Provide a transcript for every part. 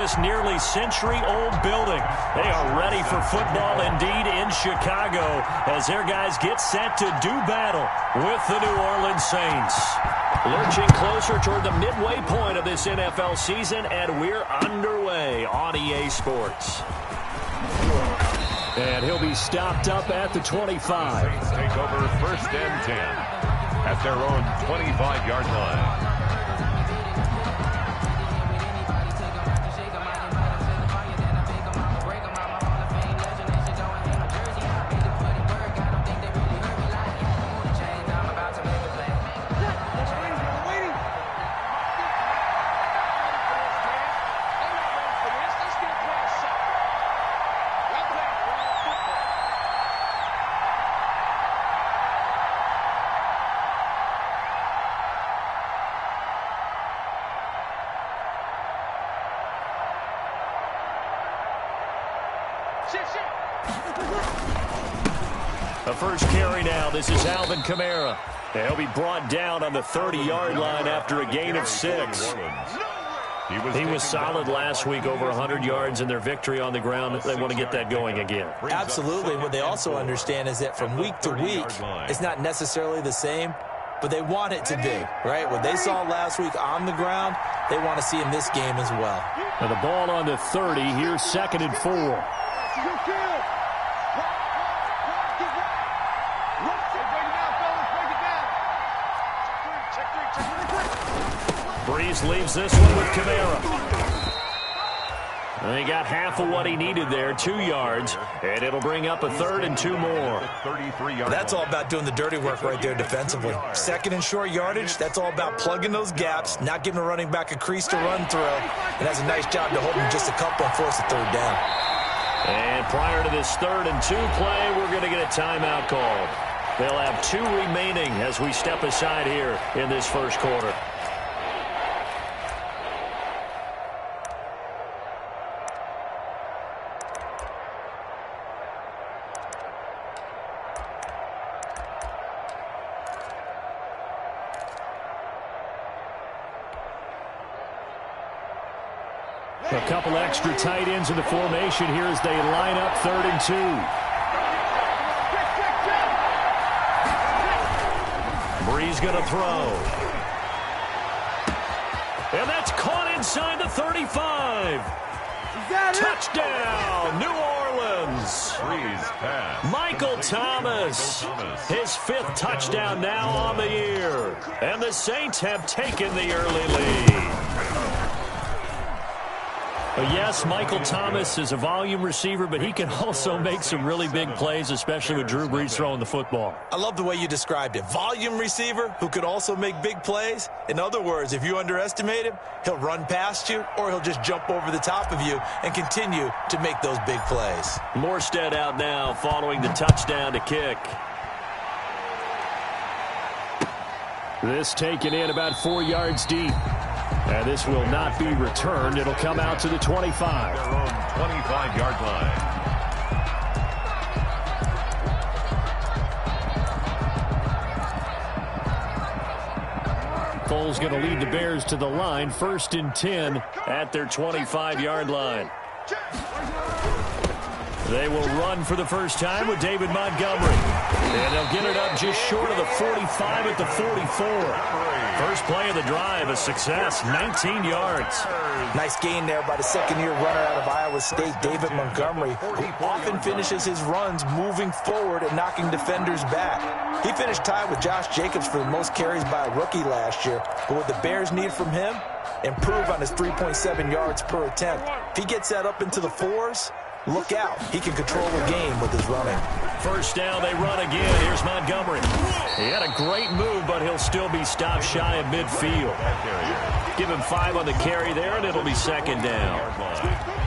This nearly century-old building. They are ready for football indeed in Chicago as their guys get set to do battle with the New Orleans Saints. Lurching closer toward the midway point of this NFL season, and we're underway on EA Sports. And he'll be stopped up at the 25. Saints take over 1st and 10 at their own 25-yard line. The first carry now. This is Alvin Kamara. He'll be brought down on the 30-yard line after a gain of 6. He was solid last week, over 100 yards in their victory on the ground. They want to get that going again. Absolutely. What they also understand is that from week to week, it's not necessarily the same, but they want it to be, right? What they saw last week on the ground, they want to see in this game as well. Now the ball on the 30. Here's 2nd and 4. Breeze leaves this one with Kamara. He got half of what he needed there, 2 yards, and it'll bring up a 3rd and 2 more. That's all about doing the dirty work right there defensively. 2nd and short yardage, that's all about plugging those gaps, not giving a running back a crease to run through, and that's a nice job to hold him just a couple and force a 3rd down. And prior to this 3rd and 2 play, we're going to get a timeout called. They'll have 2 remaining as we step aside here in this first quarter. A couple extra tight ends in the formation here as they line up 3rd and 2. Breeze going to throw. And that's caught inside the 35. Touchdown, New Orleans. Breeze pass. Michael Thomas, his 5th touchdown now on the year. And the Saints have taken the early lead. But yes, Michael Thomas is a volume receiver, but he can also make some really big plays, especially with Drew Brees throwing the football. I love the way you described it. Volume receiver who could also make big plays. In other words, if you underestimate him, he'll run past you or he'll just jump over the top of you and continue to make those big plays. Morstead out now following the touchdown to kick. This taken in about 4 yards deep. And this will not be returned. It'll come out to the 25. Their own 25-yard line. Foles going to lead the Bears to the line. 1st and 10 at their 25-yard line. They will run for the first time with David Montgomery. And they'll get it up just short of the 45 at the 44. First play of the drive, a success, 19 yards. Nice gain there by the 2nd-year runner out of Iowa State, David Montgomery, who often finishes his runs moving forward and knocking defenders back. He finished tied with Josh Jacobs for the most carries by a rookie last year. But what the Bears need from him, improve on his 3.7 yards per attempt. If he gets that up into the 4s, look out. He can control the game with his running. First down, they run again. Here's Montgomery. He had a great move, but he'll still be stopped shy of midfield. Give him 5 on the carry there, and it'll be 2nd down.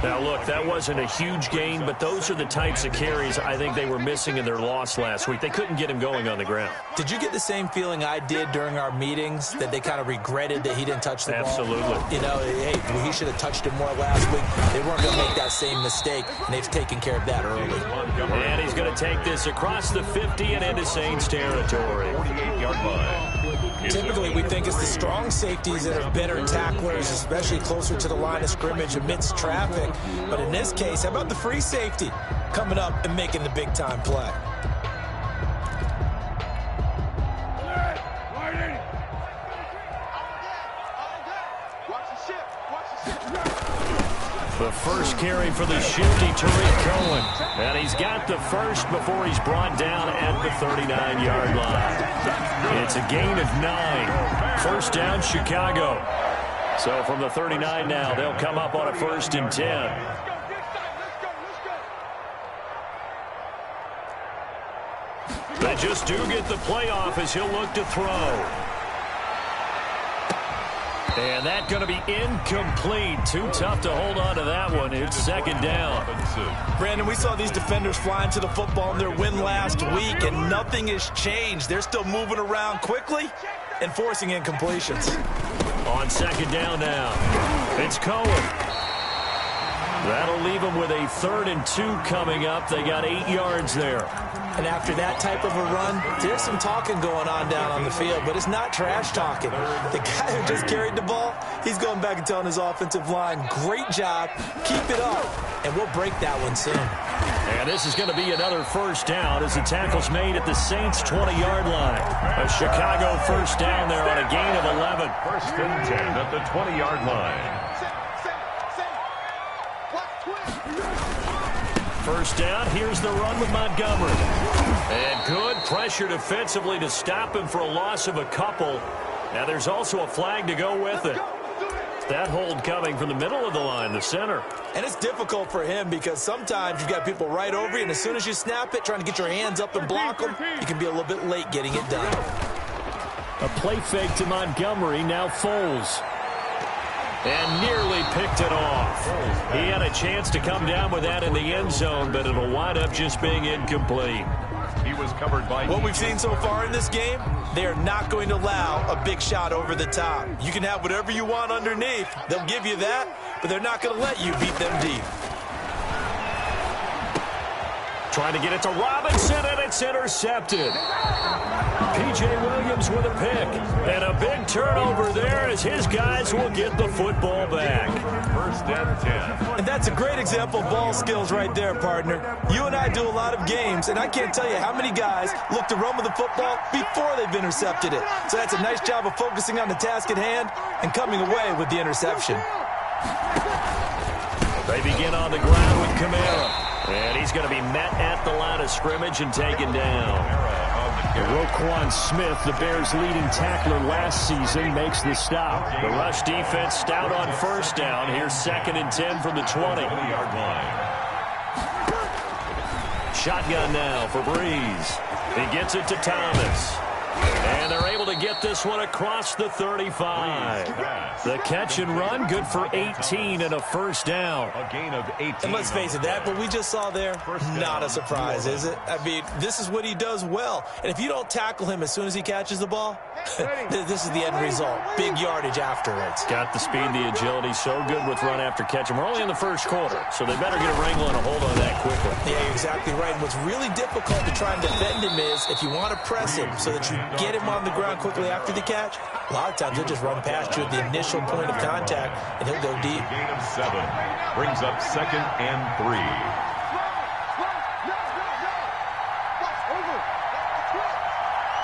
Now, look, that wasn't a huge gain, but those are the types of carries I think they were missing in their loss last week. They couldn't get him going on the ground. Did you get the same feeling I did during our meetings, that they kind of regretted that he didn't touch the ball? Absolutely. You know, hey, he should have touched it more last week. They weren't going to make that same mistake, and they've taken care of that early. And he's going to take this across the 50 and into Saints territory. 48-yard line. Typically, we think it's the strong safeties that are better tacklers, especially closer to the line of scrimmage amidst traffic. But in this case, how about the free safety coming up and making the big-time play? The first carry for the shifty Tariq Cohen. And he's got the first before he's brought down at the 39-yard line. It's a gain of 9. First down, Chicago. So from the 39 now, they'll come up on a 1st and 10. They just do get the playoff as he'll look to throw. And that's going to be incomplete. Too tough to hold on to that one. It's 2nd down. Brandon, we saw these defenders flying to the football in their win last week, and nothing has changed. They're still moving around quickly and forcing incompletions. On 2nd down now, it's Cohen. That'll leave them with a 3rd and 2 coming up. They got 8 yards there. And after that type of a run, there's some talking going on down on the field, but it's not trash talking. The guy who just carried the ball, he's going back and telling his offensive line, great job, keep it up, and we'll break that one soon. And this is going to be another 1st down as the tackle's made at the Saints' 20-yard line. A Chicago 1st down there on a gain of 11. 1st and 10 at the 20-yard line. 1st down, here's the run with Montgomery. And good pressure defensively to stop him for a loss of a couple. Now there's also a flag to go with it. That hold coming from the middle of the line, the center. And it's difficult for him because sometimes you've got people right over you, and as soon as you snap it, trying to get your hands up and block them, you can be a little bit late getting it done. A play fake to Montgomery, now Foles. And nearly picked it off. He had a chance to come down with that in the end zone, but it'll wind up just being incomplete. He was covered by what we've seen so far in this game, they are not going to allow a big shot over the top. You can have whatever you want underneath. They'll give you that, but they're not going to let you beat them deep. Trying to get it to Robinson, and it's intercepted. P.J. Williams with a pick. And a big turnover there as his guys will get the football back. 1st and 10. And that's a great example of ball skills right there, partner. You and I do a lot of games, and I can't tell you how many guys look to run with the football before they've intercepted it. So that's a nice job of focusing on the task at hand and coming away with the interception. They begin on the ground with Kamara. And he's going to be met at the line of scrimmage and taken down. Roquan Smith, the Bears' leading tackler last season, makes the stop. The rush defense stout on 1st down. Here's 2nd and 10 from the 20-yard line. Shotgun now for Breeze. He gets it to Thomas. And they're able to get this one across the 35. The catch and run, good for 18 and a 1st down. A gain of 18. And let's face it, that what we just saw there, not a surprise, is it? I mean, this is what he does well. And if you don't tackle him as soon as he catches the ball, this is the end result. Big yardage afterwards. Got the speed, the agility, so good with run after catch. And we're only in the 1st quarter, so they better get a wrangle and a hold on that quickly. Yeah, you're exactly right. And what's really difficult to try and defend him is if you want to press him so that you get him on the ground quickly after the catch, a lot of times he'll just run past you at the initial point of contact, and he'll go deep. Gain of 7. Brings up 2nd and 3.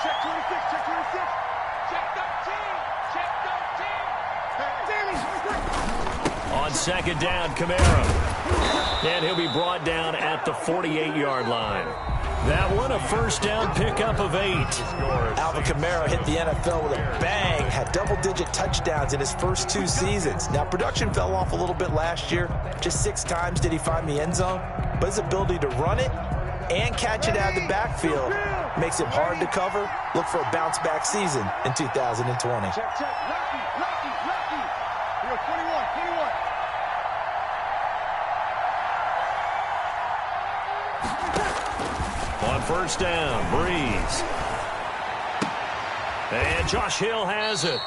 Check 26, check 26. Check 13. On 2nd down, Kamara. And he'll be brought down at the 48-yard line. That one, a 1st down pickup of 8. Alvin Kamara hit the NFL with a bang, had double-digit touchdowns in his first 2 seasons. Now, production fell off a little bit last year. Just 6 times did he find the end zone. But his ability to run it and catch it out of the backfield makes him hard to cover. Look for a bounce-back season in 2020. Check, check. Lucky. Here, 21. On 1st down, Breeze. And Josh Hill has it.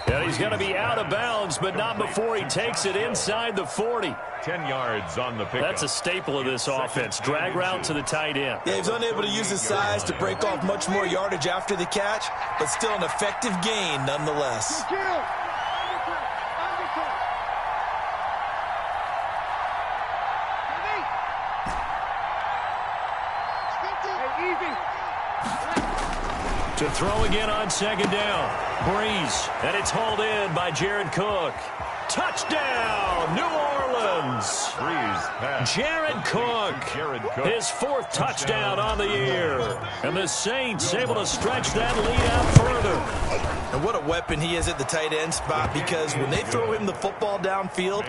And he's going to be out of bounds, but not before he takes it inside the 40. 10 yards on the pickup. That's a staple of this offense. Drag route to the tight end. Yeah, he was unable to use his size to break off much more yardage after the catch, but still an effective gain nonetheless. To throw again on second down. Breeze, and it's hauled in by Jared Cook. Touchdown, New Orleans. Breeze pass. Jared Cook, his fourth touchdown on the year. And the Saints able to stretch that lead out further. And what a weapon he is at the tight end spot, because when they throw him the football downfield,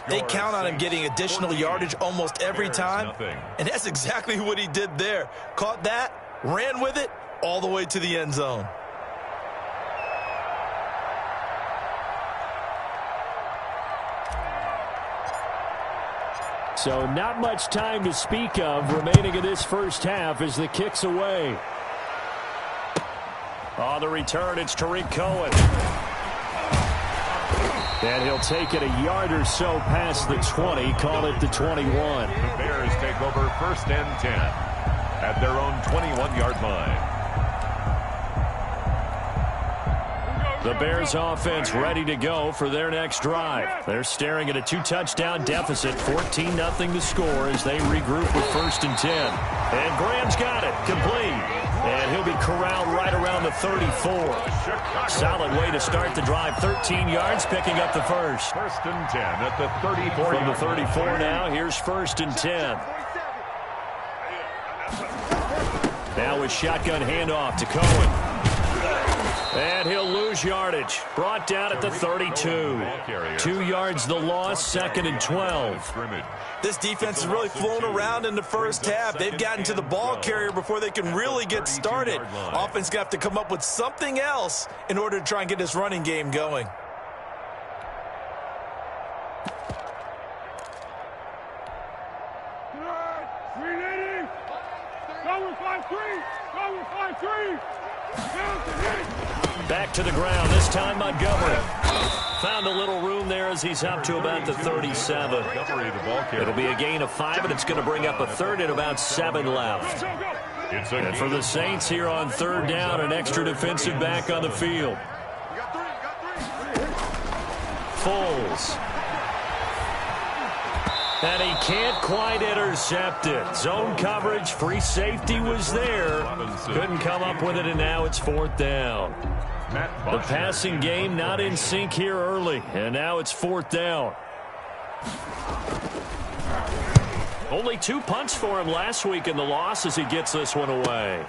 they count on him getting additional yardage almost every time. And that's exactly what he did there. Caught that, ran with it, all the way to the end zone. So not much time to speak of remaining in this first half as the kick's away. On the return, it's Tariq Cohen. And he'll take it a yard or so past the 20, call it the 21. The Bears take over 1st and 10 at their own 21-yard line. The Bears offense ready to go for their next drive. They're staring at a 2-touchdown deficit, 14-0 the score as they regroup with 1st and 10. And Graham's got it, complete. And he'll be corralled right around the 34. Solid way to start the drive, 13 yards, picking up the first. 1st and 10 at the 34. From the 34 now, here's 1st and 10. Now with shotgun handoff to Cohen. And he'll lose yardage. Brought down at the 32. 2 yards the loss, 2nd and 12. This defense has really flown around in the first half. They've gotten to the ball carrier before they can really get started. Offense going to have to come up with something else in order to try and get this running game going. Back to the ground, this time Montgomery. Found a little room there as he's up to about the 37. It'll be a gain of 5, and it's going to bring up a 3rd and about 7 left. And for the Saints here on 3rd down, an extra defensive back on the field. Foles. And he can't quite intercept it. Zone coverage, free safety was there. Couldn't come up with it, and now it's 4th down. The passing game not in sync here early, and now it's 4th down. Only 2 punts for him last week in the loss as he gets this one away.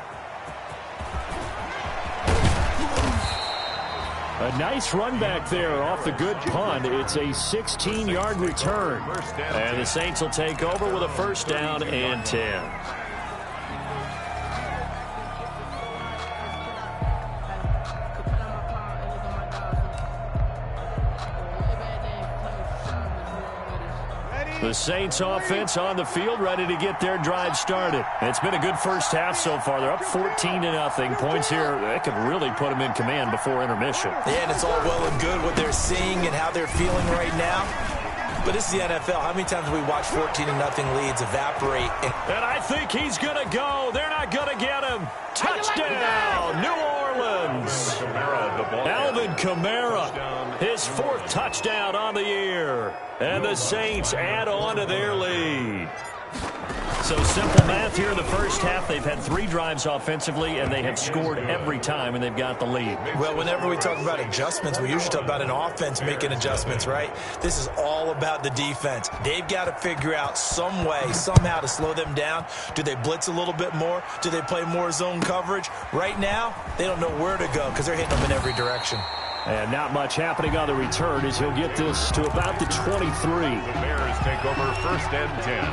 A nice run back there off the good punt. It's a 16-yard return. And the Saints will take over with a 1st down and 10. The Saints offense on the field, ready to get their drive started. It's been a good first half so far. They're up 14-0. Points here, that could really put them in command before intermission. Yeah, and it's all well and good what they're seeing and how they're feeling right now. But this is the NFL. How many times have we watched 14-0 leads evaporate? And I think he's going to go. They're not going to get him. Touchdown, New Orleans. Alvin Kamara, his 4th touchdown on the year. And the Saints add on to their lead. So simple math here in the first half. They've had 3 drives offensively, and they have scored every time, and they've got the lead. Well, whenever we talk about adjustments, we usually talk about an offense making adjustments, right? This is all about the defense. They've got to figure out some way, somehow to slow them down. Do they blitz a little bit more? Do they play more zone coverage? Right now, they don't know where to go because they're hitting them in every direction. And not much happening on the return as he'll get this to about the 23. The Bears take over 1st and 10.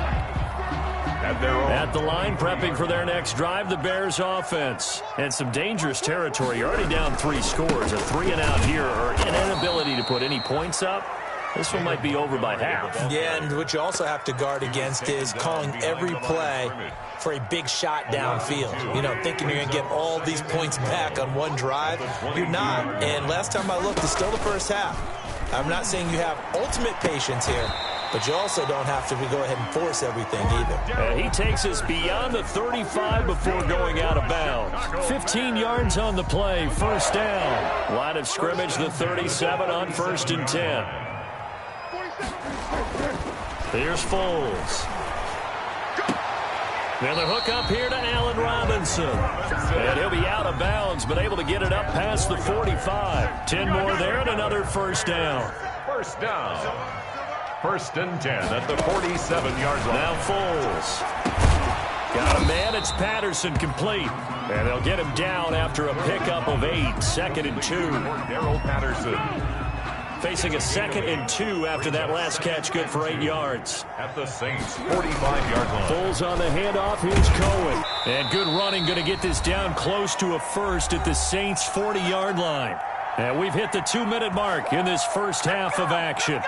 At the line, prepping for their next drive, the Bears offense. And some dangerous territory. You're already down 3 scores. A 3-and-out here, or an inability to put any points up. This one might be over by half. Yeah, and what you also have to guard against is calling every play for a big shot downfield. You know, thinking you're going to get all these points back on one drive. You're not. And last time I looked, it's still the first half. I'm not saying you have ultimate patience here, but you also don't have to go ahead and force everything either. He takes us beyond the 35 before going out of bounds. 15 yards on the play, first down. Line of scrimmage, the 37 on 1st and 10. Here's Foles. Now the hook up here to Allen Robinson. And he'll be out of bounds, but able to get it up past the 45. 10 more there and another first down. First down. 1st and 10 at the 47-yard line. Now Foles. Got a man, it's Patterson, complete. And they'll get him down after a pickup of 8. 2nd and 2. Darrell Patterson. Facing a 2nd and 2 after that last catch, good for 8 yards. At the Saints' 45-yard line. Foles on the handoff, here's Cohen. And good running, going to get this down close to a first at the Saints' 40-yard line. And we've hit the 2-minute mark in this first half of action.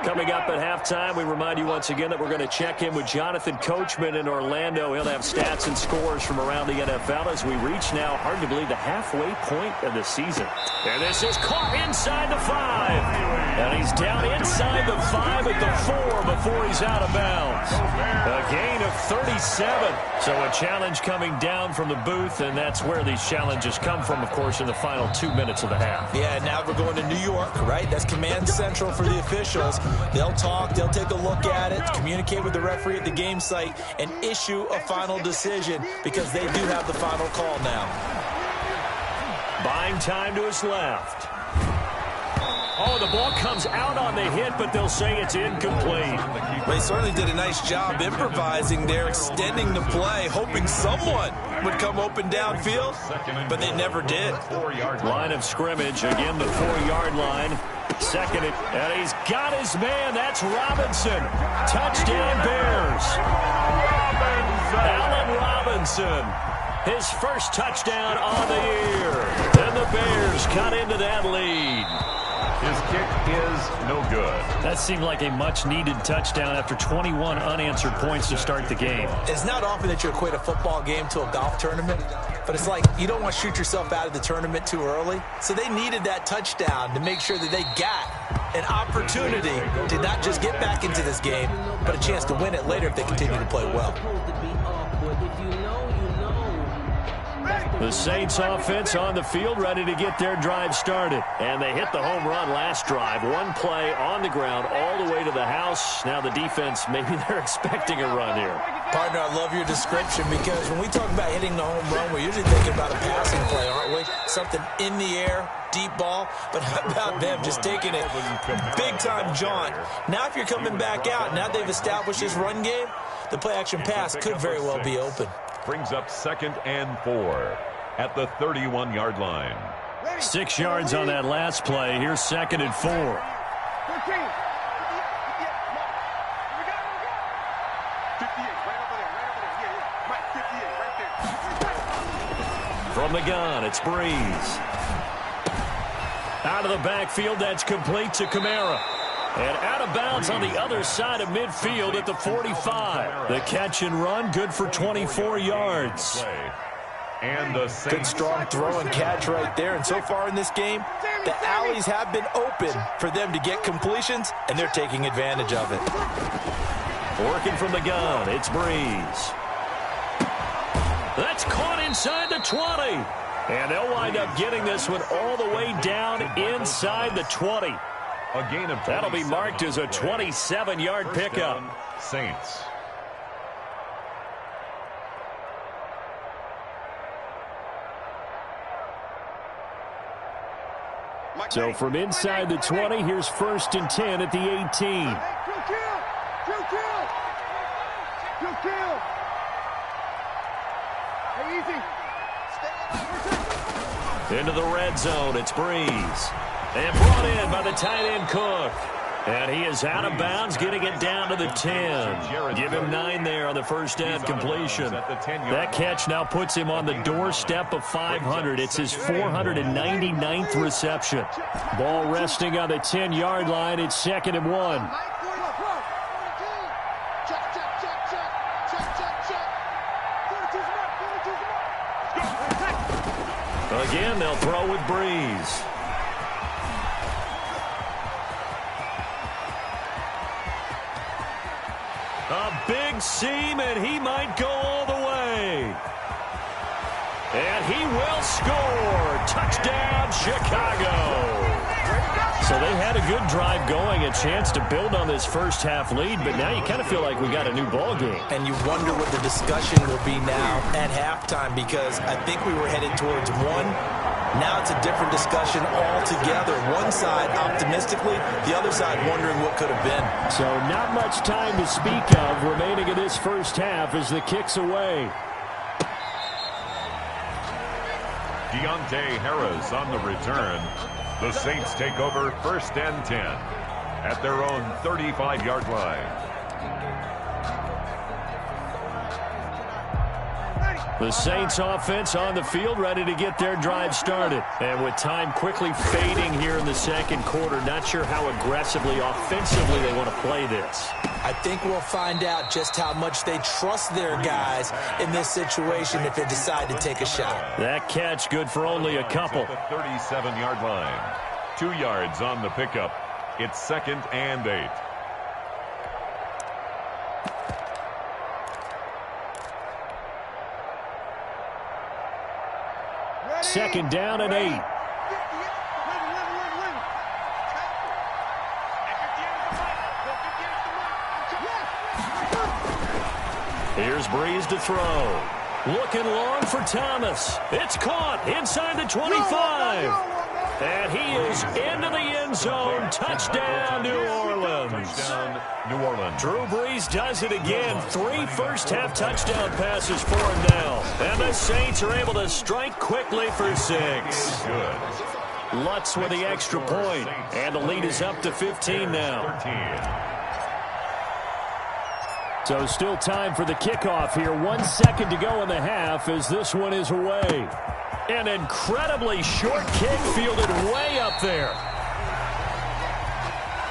Coming up at halftime, we remind you once again that we're going to check in with Jonathan Coachman in Orlando. He'll have stats and scores from around the NFL as we reach now, hard to believe, the halfway point of the season. And this is caught inside the 5. And he's down inside the 5 at the 4 before he's out of bounds. A gain of 37. So a challenge coming down from the booth, and that's where these challenges come from, of course, in the final 2 minutes of the half. Yeah, now we're going to New York, right? That's command central for the officials. They'll talk, they'll take a look at it, communicate with the referee at the game site, and issue a final decision because they do have the final call now. Buying time to his left. Oh, the ball comes out on the hit, but they'll say it's incomplete. They certainly did a nice job improvising there, extending the play, hoping someone would come open downfield, but they never did. Line of scrimmage, again the 4-yard line. 2nd, and he's got his man. That's Robinson. Touchdown, Bears. Allen Robinson. His first touchdown on the year. And the Bears cut into that lead. His kick is no good. That seemed like a much-needed touchdown after 21 unanswered points to start the game. It's not often that you equate a football game to a golf tournament, but it's like you don't want to shoot yourself out of the tournament too early. So they needed that touchdown to make sure that they got an opportunity to not just get back into this game, but a chance to win it later if they continue to play well. The Saints offense on the field, ready to get their drive started. And they hit the home run last drive. One play on the ground all the way to the house. Now the defense, maybe they're expecting a run here. Partner, I love your description because when we talk about hitting the home run, we're usually thinking about a passing play, aren't we? Something in the air, deep ball. But how about them just taking it big-time jaunt? Now if you're coming back out, now they've established this run game, the play-action pass could very well be open. Brings up 2nd and 4 at the 31-yard line. 6 yards on that last play. Here's 2nd and 4. 13. From the gun, it's Breeze. Out of the backfield, that's complete to Kamara. And out of bounds on the other side of midfield at the 45. The catch and run, good for 24 yards. And the good strong throw and catch right there. And so far in this game, the alleys have been open for them to get completions, and they're taking advantage of it. Working from the gun, it's Breeze. That's caught inside the 20. And they'll wind up getting this one all the way down inside the 20. A gain of that'll be marked as a 27-yard pickup. Saints. So from inside the 20, here's 1st and 10 at the 18. Into the red zone, it's Breeze. And brought in by the tight end Cook. And he is out of bounds, getting it down to the 10. Give him 9 there on the first down completion. That catch now puts him on the doorstep of 500. It's his 499th reception. Ball resting on the 10-yard line. It's 2nd and 1. Again, they'll throw with Breeze. A big seam, and he might go all the way. And he will score. Touchdown, Chicago. So they had a good drive going, a chance to build on this first half lead, but now you kind of feel like we got a new ball game. And you wonder what the discussion will be now at halftime, because I think we were headed towards one. Now it's a different discussion altogether. One side optimistically, the other side wondering what could have been. So not much time to speak of remaining in this first half as the kick's away. Deontay Harris on the return. The Saints take over 1st and 10 at their own 35-yard line. The Saints offense on the field, ready to get their drive started. And with time quickly fading here in the second quarter, not sure how aggressively, offensively they want to play this. I think we'll find out just how much they trust their guys in this situation if they decide to take a shot. That catch good for only a couple. The 37-yard line. 2 yards on the pickup. It's 2nd and 8. Second down and 8. Here's Breeze to throw. Looking long for Thomas. It's caught inside the 25. And he is into the end zone. Touchdown, New Orleans. Touchdown, New Orleans. Drew Brees does it again. 3 first-half touchdown passes for him now. And the Saints are able to strike quickly for 6. Good. Lutz with the extra point. And the lead is up to 15 now. 13. So still time for the kickoff here. 1 second to go in the half as this one is away. An incredibly short kick fielded way up there.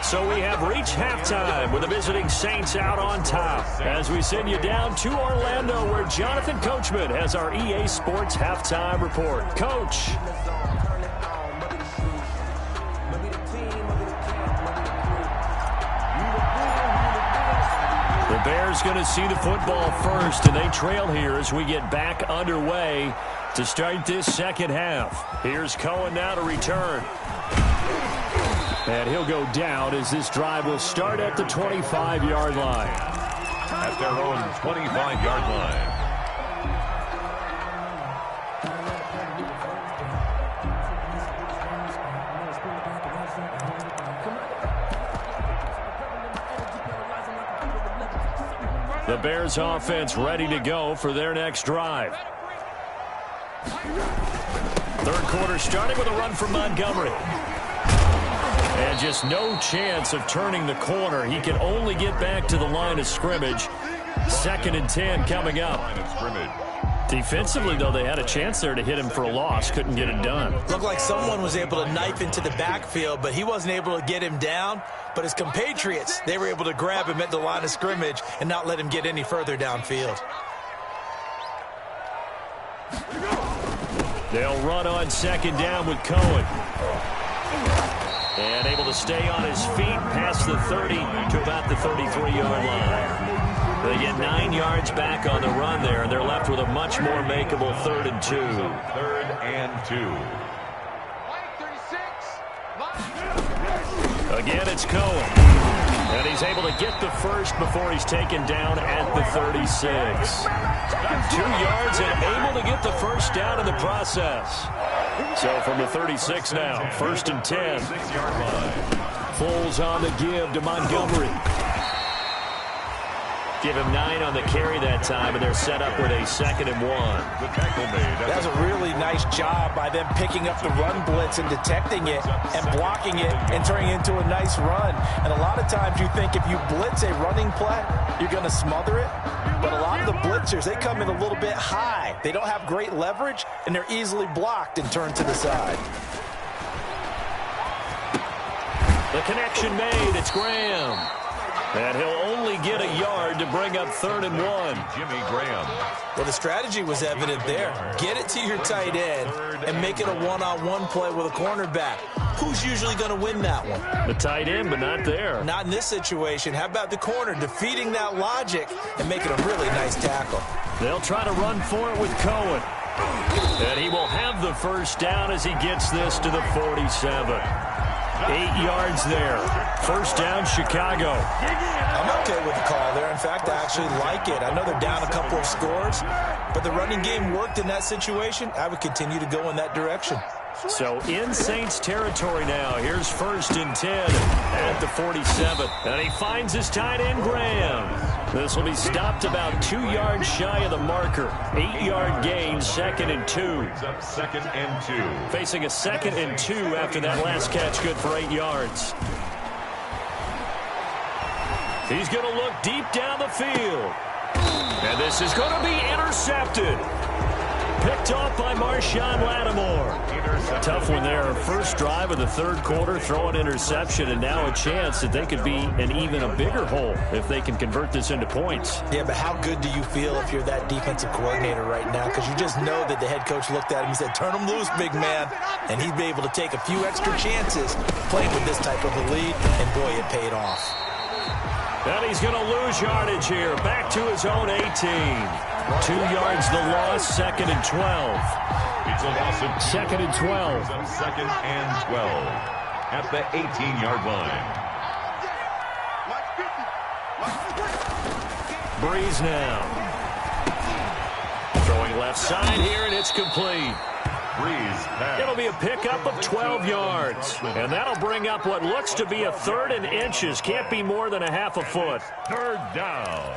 So we have reached halftime with the visiting Saints out on top. As we send you down to Orlando, where Jonathan Coachman has our EA Sports halftime report. Coach. The Bears going to see the football first, and they trail here as we get back underway to start this second half. Here's Cohen now to return. And he'll go down as this drive will start at the 25-yard line. At their own 25-yard line. The Bears offense ready to go for their next drive. Third quarter starting with a run from Montgomery. And just no chance of turning the corner. He can only get back to the line of scrimmage. 2nd and 10 coming up. Defensively, though, they had a chance there to hit him for a loss. Couldn't get it done. Looked like someone was able to knife into the backfield, but he wasn't able to get him down. But his compatriots, they were able to grab him at the line of scrimmage and not let him get any further downfield. They'll run on 2nd down with Cohen. And able to stay on his feet past the 30 to about the 33-yard line. They get 9 yards back on the run there, and they're left with a much more makeable 3rd and 2. 3rd and 2. Again, it's Cohen. And he's able to get the first before he's taken down at the 36. 2 yards and able to get the first down in the process. So from the 36 now, 1st and 10. 6-yard line. Foles on the give to Montgomery. Give him 9 on the carry that time, and they're set up with a 2nd and 1. The tackle made. That's a really nice job by them picking up the run blitz and detecting it and blocking it and turning it into a nice run. And a lot of times you think if you blitz a running play, you're going to smother it. But a lot of the blitzers, they come in a little bit high. They don't have great leverage, and they're easily blocked and turned to the side. The connection made. It's Graham. And he'll only get a yard to bring up 3rd and 1. Jimmy Graham. Well, the strategy was evident there. Get it to your tight end and make it a one-on-one play with a cornerback. Who's usually going to win that one? The tight end, but not there. Not in this situation. How about the corner defeating that logic and making a really nice tackle? They'll try to run for it with Cohen. And he will have the first down as he gets this to the 47. 8 yards there. First down, Chicago. I'm okay with the call there. In fact, I actually like it. I know they're down a couple of scores, but the running game worked in that situation. I would continue to go in that direction. So in Saints territory now. Here's 1st and 10 at the 47. And he finds his tight end, Graham. This will be stopped about 2 yards shy of the marker. 8-yard gain, 2nd and 2. 2nd and 2. Facing a 2nd and 2 after that last catch, good for 8 yards. He's going to look deep down the field. And this is going to be intercepted. Picked off by Marshawn Lattimore. Tough one there. First drive of the 3rd quarter, throw an interception, and now a chance that they could be in even a bigger hole if they can convert this into points. Yeah, but how good do you feel if you're that defensive coordinator right now? Because you just know that the head coach looked at him and said, turn him loose, big man. And he'd be able to take a few extra chances playing with this type of a lead, and boy, it paid off. And he's going to lose yardage here. Back to his own 18. 2 yards the loss, 2nd and 12. It's a loss of 2nd and 12. 2nd and 12 at the 18-yard line. Breeze now. Throwing left side here, and it's complete. Breeze pass. It'll be a pickup of 12 yards. And that'll bring up what looks to be a 3rd and inches. Can't be more than a half a foot. 3rd down.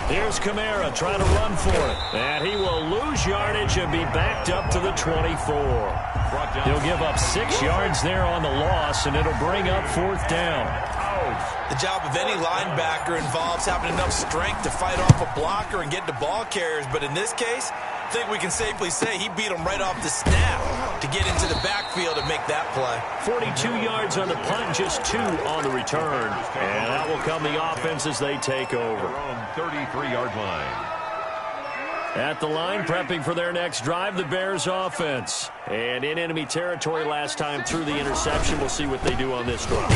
Here's Kamara trying to run for it. And he will lose yardage and be backed up to the 24. He'll give up 6 yards there on the loss, and it'll bring up 4th down. The job of any linebacker involves having enough strength to fight off a blocker and get to ball carriers. But in this case, I think we can safely say he beat him right off the snap to get into the backfield and make that play. 42 yards on the punt, just 2 on the return. And that will come the offense as they take over. 33-yard line. At the line, prepping for their next drive, the Bears offense. And in enemy territory last time through the interception. We'll see what they do on this drive.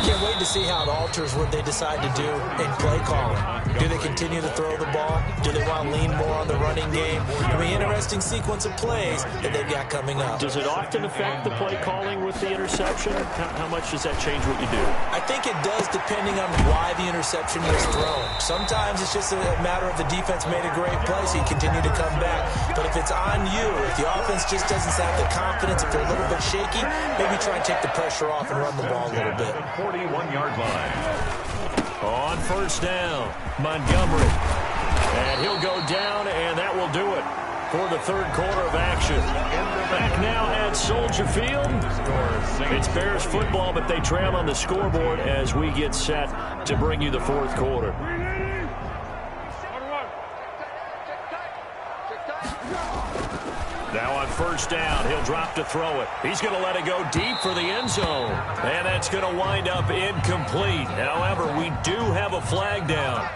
Can't wait to see how it alters what they decide to do in play calling. Do they continue to throw the ball? Do they want to lean more on the running game? It'll be an interesting sequence of plays that they've got coming up. Does it often affect the play calling with the interception? How much does that change what you do? I think it does depending on why the interception was thrown. Sometimes it's just a matter of the defense made a great play, so you continue to come back. But if it's on you, if the offense just doesn't have the confidence, if they're a little bit shaky, maybe try and take the pressure off and run the ball a little bit. 41-yard line. On first down, Montgomery. And he'll go down, and that will do it for the 3rd quarter of action. Back now at Soldier Field. It's Bears football, but they trail on the scoreboard as we get set to bring you the 4th quarter. Now on first down, he'll drop to throw it. He's going to let it go deep for the end zone. And that's going to wind up incomplete. However, we do have a flag down.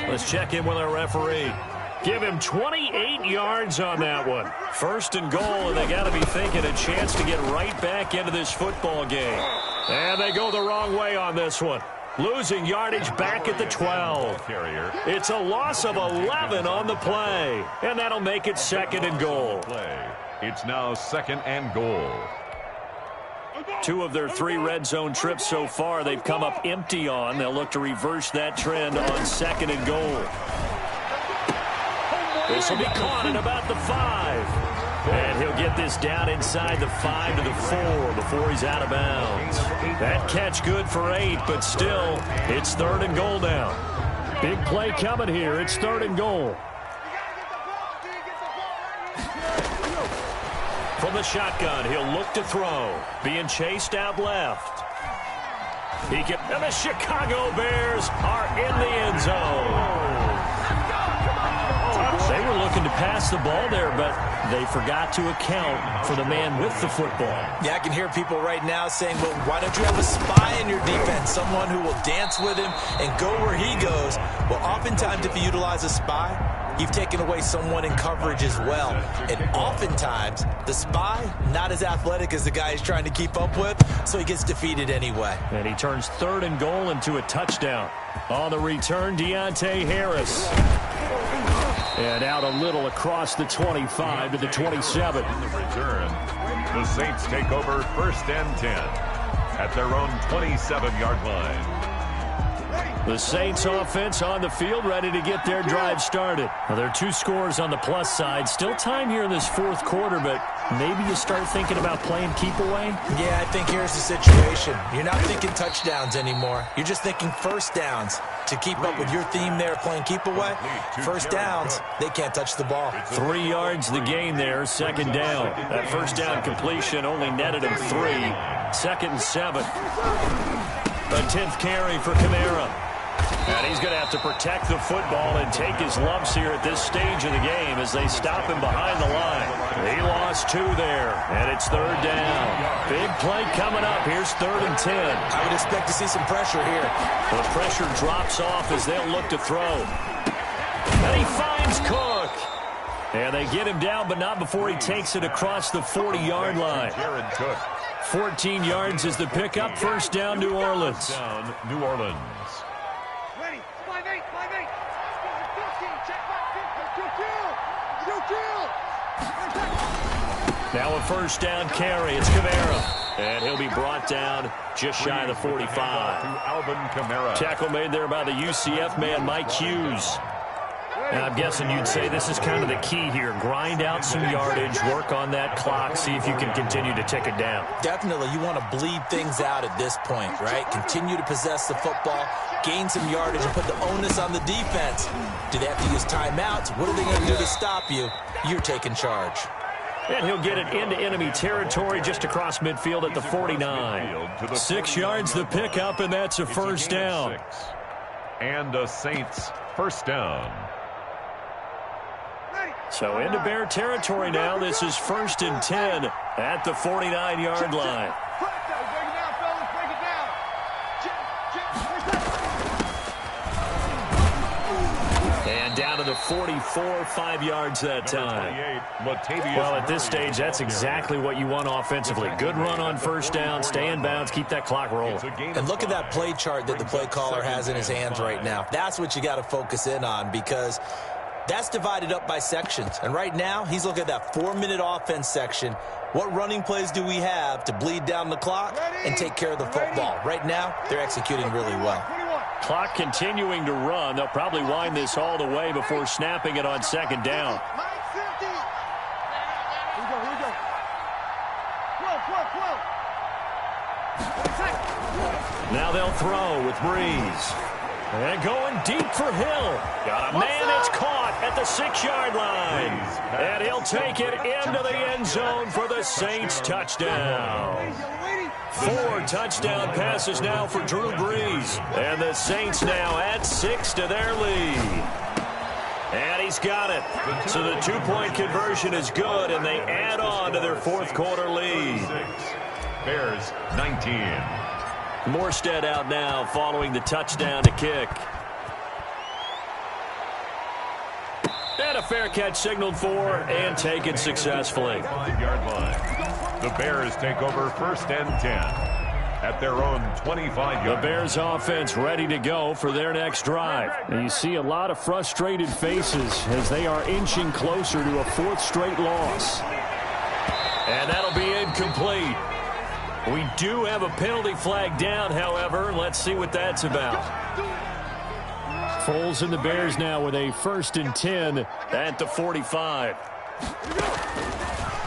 Let's check in with our referee. Give him 28 yards on that one. 1st and goal, and they got to be thinking a chance to get right back into this football game. And they go the wrong way on this one. Losing yardage back at the 12. It's a loss of 11 on the play. And that'll make it 2nd and goal. It's now 2nd and goal. 2 of their 3 red zone trips so far they've come up empty on. They'll look to reverse that trend on 2nd and goal. This will be caught at about the 5. And he'll get this down inside the 5 to the 4 before he's out of bounds. That catch good for 8, but still, it's 3rd and goal now. Big play coming here. It's 3rd and goal. From the shotgun, he'll look to throw. Being chased out left. And the Chicago Bears are in the end zone. They were looking to pass the ball there, but they forgot to account for the man with the football. Yeah, I can hear people right now saying, well, why don't you have a spy in your defense, someone who will dance with him and go where he goes? Well, oftentimes if you utilize a spy, you've taken away someone in coverage as well. And oftentimes, the spy, not as athletic as the guy he's trying to keep up with, so he gets defeated anyway. And he turns 3rd and goal into a touchdown. On the return, Deontay Harris. And out a little across the 25 to the 27. In the return, the Saints take over 1st and 10 at their own 27-yard line. The Saints offense on the field, ready to get their drive started. Now, there are 2 scores on the plus side. Still time here in this 4th quarter, but maybe you start thinking about playing keep away? Yeah, I think here's the situation. You're not thinking touchdowns anymore. You're just thinking first downs. To keep up with your theme there, playing keep away, first downs, they can't touch the ball. 3 yards the gain there, 2nd down. That first down completion only netted him 3. 2nd and 7. A 10th carry for Kamara. And he's going to have to protect the football and take his lumps here at this stage of the game as they stop him behind the line. He lost 2 there, and it's 3rd down. Big play coming up. Here's 3rd and 10. I would expect to see some pressure here. The pressure drops off as they'll look to throw. And he finds Cook. And they get him down, but not before he takes it across the 40-yard line. 14 yards is the pickup. 1st down, New Orleans. New Orleans. Ready, 5-8, 5-8. 15, check back, 2-2. Now a 1st down carry. It's Kamara. And he'll be brought down just shy of the 45. Alvin Kamara. Tackle made there by the UCF man, Mike Hughes. And I'm guessing you'd say this is kind of the key here. Grind out some yardage, work on that clock, see if you can continue to tick it down. Definitely, you want to bleed things out at this point, right? Continue to possess the football, gain some yardage, and put the onus on the defense. Do they have to use timeouts? What are they going to do to stop you? You're taking charge. And he'll get it into enemy territory just across midfield at the 49. 6 yards the pickup, and that's a 1st down. And a Saints 1st down. So into Bear territory now. This is 1st and 10 at the 49-yard line. And down to the 44, 5 yards that time. Well, at this stage, that's exactly what you want offensively. Good run on 1st down, stay in bounds, keep that clock rolling. And look at that play chart that the play caller has in his hands right now. That's what you got to focus in on, because that's divided up by sections. And right now, he's looking at that 4-minute offense section. What running plays do we have to bleed down the clock and take care of the football? Right now, they're executing really well. Clock continuing to run. They'll probably wind this all the way before snapping it on 2nd down. Now they'll throw with Breeze. And going deep for Hill. Got a man that's caught at the 6-yard line. And he'll take it into the end zone for the Saints touchdown. 4 touchdown passes now for Drew Brees. And the Saints now add 6 to their lead. And he's got it. So the 2-point conversion is good, and they add on to their 4th quarter lead. Bears 19. Morstead out now following the touchdown to kick. And a fair catch signaled for and taken successfully. 5-yard line. The Bears take over 1st and 10 at their own 25-yard line. The Bears offense ready to go for their next drive. And you see a lot of frustrated faces as they are inching closer to a 4th straight loss. And that'll be incomplete. We do have a penalty flag down, however. Let's see what that's about. Foles and the Bears now with a 1st and 10 at the 45.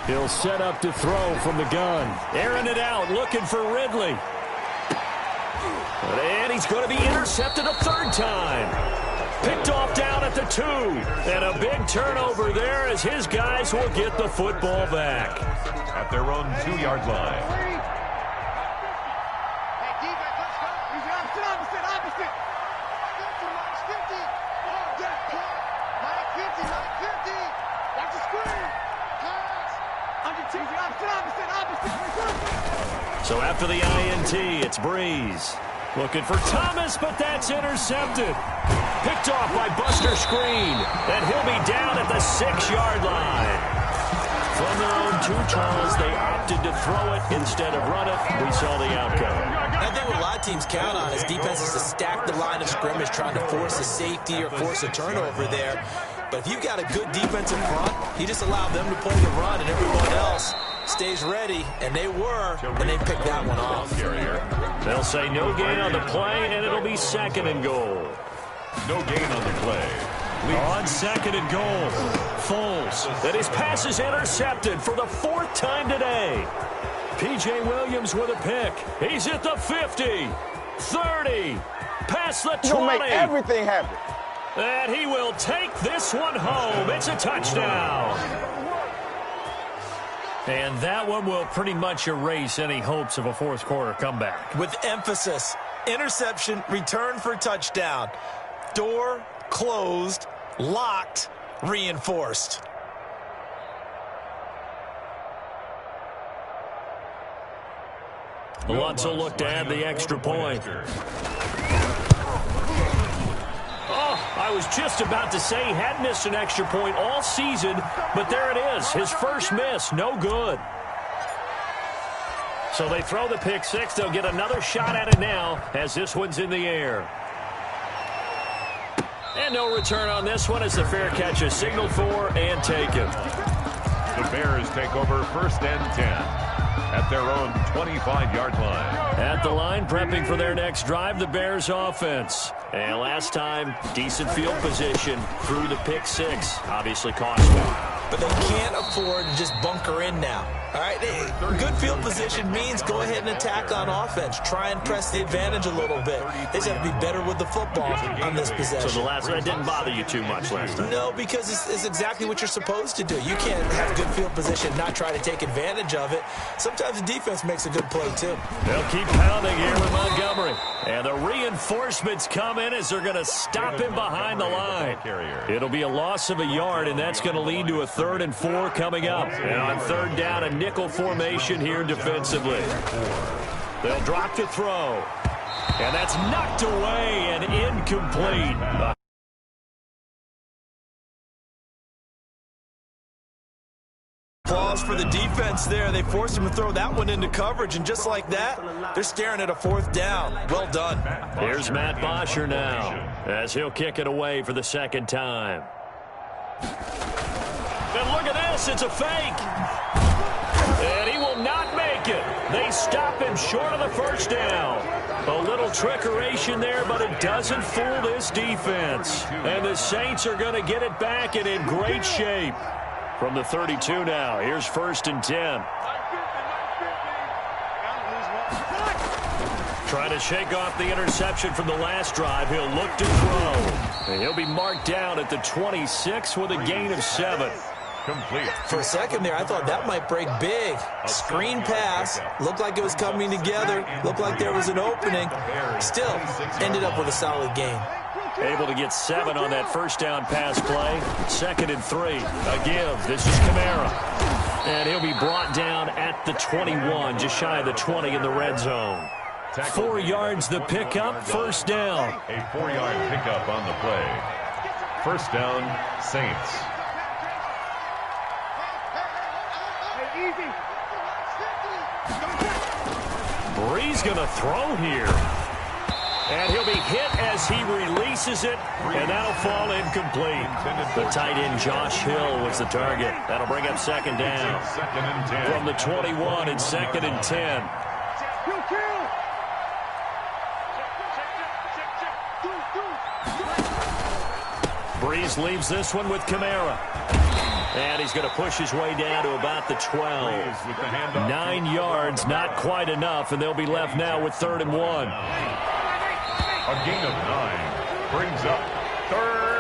He'll set up to throw from the gun. Airing it out, looking for Ridley. And he's going to be intercepted a 3rd time. Picked off down at the 2. And a big turnover there as his guys will get the football back. At their own 2-yard line. Hey, defense, let's go. He's opposite. Mike 50. That's a screen. Pass. Opposite. So after the INT, it's Breeze. Looking for Thomas, but that's intercepted. Picked off by Buster Screen. And he'll be down at the 6-yard line. From their own 2, Charles, they opted to throw it instead of run it. We saw the outcome. I think what a lot of teams count on is defenses to stack the line of scrimmage, trying to force a safety or force a turnover there. But if you've got a good defensive front, you just allow them to play the run, and everyone else stays ready, and they were, and they picked that one off. They'll say no gain on the play, and it'll be 2nd and goal. No gain on the play. On 2nd and goal, Foles. And his pass is intercepted for the 4th time today. P.J. Williams with a pick. He's at the 50, 30, past the 20. He'll make everything happen. And he will take this one home. It's a touchdown. And that one will pretty much erase any hopes of a 4th quarter comeback. With emphasis, interception, return for touchdown. Door closed, locked, reinforced. Lutz will look to add the extra point. Oh, I was just about to say he had missed an extra point all season, but there it is. His first miss, no good. So they throw the pick 6. They'll get another shot at it now as this one's in the air. And no return on this one as the fair catch is signaled for and taken. The Bears take over 1st and 10 at their own 25-yard line. At the line, prepping for their next drive, the Bears offense. And last time, decent field position through the pick 6. Obviously costly. But they can't afford to just bunker in now. All right, good field position means go ahead and attack on offense. Try and press the advantage a little bit. They just have to be better with the football on this possession. So that didn't bother you too much last time? No, because it's exactly what you're supposed to do. You can't have good field position, not try to take advantage of it. Sometimes the defense makes a good play, too. They'll keep pounding here with Montgomery. And the reinforcements come in as they're going to stop him behind the line. It'll be a loss of a yard, and that's going to lead to a 3rd and 4 coming up. And on 3rd down, a nickel formation here defensively. They'll drop to throw. And that's knocked away and incomplete. Applause for the defense there. They forced him to throw that one into coverage, and just like that, they're staring at a 4th down. Well done. Here's Matt Bosher now as he'll kick it away for the 2nd time. And look at this. It's a fake. And he will not make it. They stop him short of the 1st down. A little trickeration there, but it doesn't fool this defense. And the Saints are going to get it back and in great shape. From the 32 now, here's 1st and 10. Trying to shake off the interception from the last drive. He'll look to throw. And he'll be marked down at the 26 with a gain of 7. Complete. For a second there, I thought that might break big. Screen pass. Looked like it was coming together. Looked like there was an opening. Still, ended up with a solid gain. Able to get 7 on that 1st down pass play. 2nd and 3. A give. This is Kamara. And he'll be brought down at the 21, just shy of the 20 in the red zone. 4 yards the pickup, 1st down. A 4-yard pickup on the play. 1st down, Saints. Breeze going to throw here. And he'll be hit as he releases it, and that'll fall incomplete. The tight end, Josh Hill, was the target. That'll bring up second down. From the 21 and 2nd and 10. Breeze leaves this one with Kamara. And he's going to push his way down to about the 12. 9 yards, not quite enough, and they'll be left now with 3rd and 1. A gain of 9 brings up 3rd